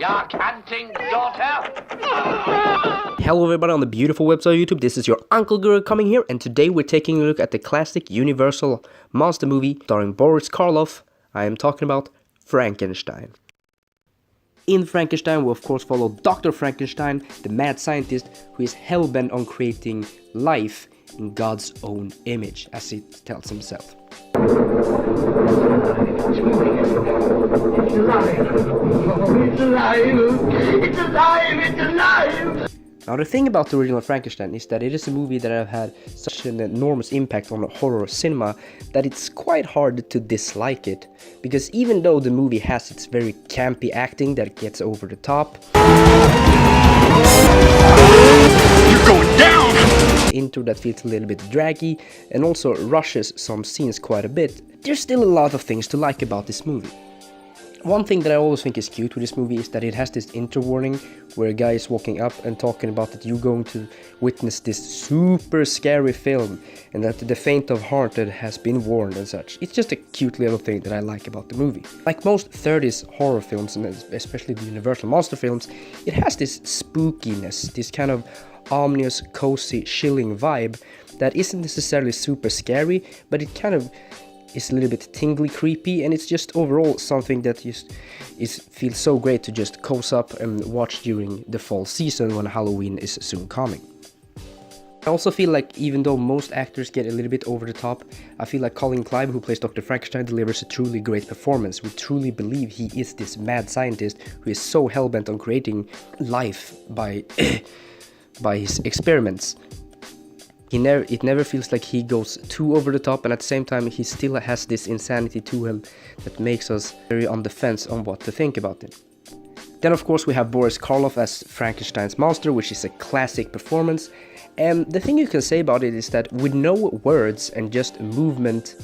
dark hunting, daughter? Hello everybody on the beautiful website YouTube, this is your Uncle Guru coming here, and today we're taking a look at the classic Universal monster movie starring Boris Karloff. I am talking about Frankenstein. In Frankenstein we of course follow Dr. Frankenstein, the mad scientist who is hell-bent on creating life in God's own image, as he tells himself. It's alive! It's alive! It's alive! It's alive! Now the thing about the original Frankenstein is that it is a movie that have had such an enormous impact on horror cinema that it's quite hard to dislike it, because even though the movie has its very campy acting that gets over the top, You're going down! the intro that feels a little bit draggy and also rushes some scenes quite a bit, there's still a lot of things to like about this movie. One thing that I always think is cute with this movie is that it has this intro warning where a guy is walking up and talking about that you're going to witness this super scary film and that the faint of heart that has been warned and such. It's just a cute little thing that I like about the movie. Like most 30s horror films, and especially the Universal monster films, it has this spookiness, this kind of ominous, cozy, chilling vibe that isn't necessarily super scary, but it kind of is a little bit tingly, creepy, and it's just overall something that feels so great to just cozy up and watch during the fall season when Halloween is soon coming. I also feel like even though most actors get a little bit over the top, I feel like Colin Clive, who plays Dr. Frankenstein, delivers a truly great performance. We truly believe he is this mad scientist who is so hell-bent on creating life by his experiments. It never feels like he goes too over the top, and at the same time he still has this insanity to him that makes us very on the fence on what to think about it. Then of course we have Boris Karloff as Frankenstein's monster, which is a classic performance, and the thing you can say about it is that with no words and just movement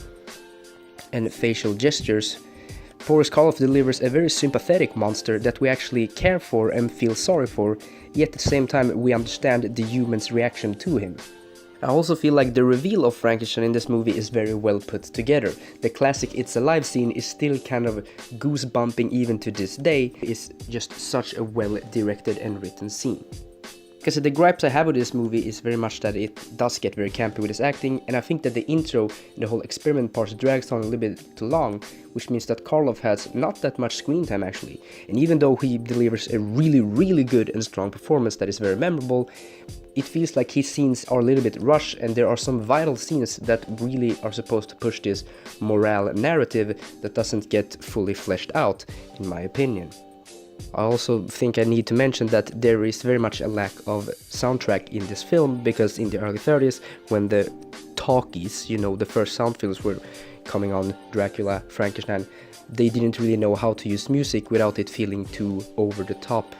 and facial gestures, Boris Karloff delivers a very sympathetic monster that we actually care for and feel sorry for, yet at the same time we understand the human's reaction to him. I also feel like the reveal of Frankenstein in this movie is very well put together. The classic It's Alive scene is still kind of goosebumping even to this day. It's just such a well directed and written scene. Because the gripes I have with this movie is very much that it does get very campy with its acting, and I think that the intro and the whole experiment part drags on a little bit too long, which means that Karloff has not that much screen time actually. And even though he delivers a really good and strong performance that is very memorable, it feels like his scenes are a little bit rushed, and there are some vital scenes that really are supposed to push this morale narrative that doesn't get fully fleshed out, in my opinion. I also think I need to mention that there is very much a lack of soundtrack in this film, because in the early 30s, when the talkies, you know, the first sound films were coming on, Dracula, Frankenstein, they didn't really know how to use music without it feeling too over the top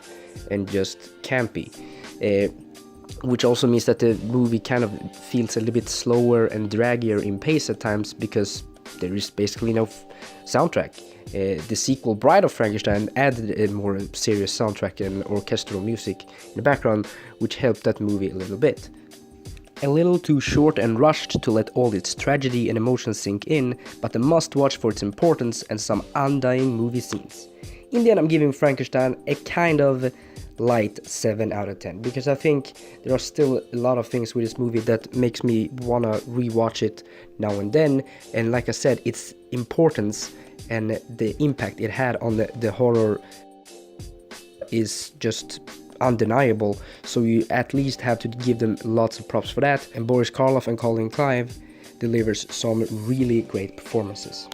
and just campy. Which also means that the movie kind of feels a little bit slower and draggier in pace at times, because there is basically no soundtrack. The sequel Bride of Frankenstein added a more serious soundtrack and orchestral music in the background, which helped that movie a little bit. A little too short and rushed to let all its tragedy and emotions sink in, but a must-watch for its importance and some undying movie scenes. In the end, I'm giving Frankenstein a kind of light 7 out of 10, because I think there are still a lot of things with this movie that makes me wanna rewatch it now and then, and like I said, its importance and the impact it had on the horror is just undeniable, so you at least have to give them lots of props for that, and Boris Karloff and Colin Clive delivers some really great performances.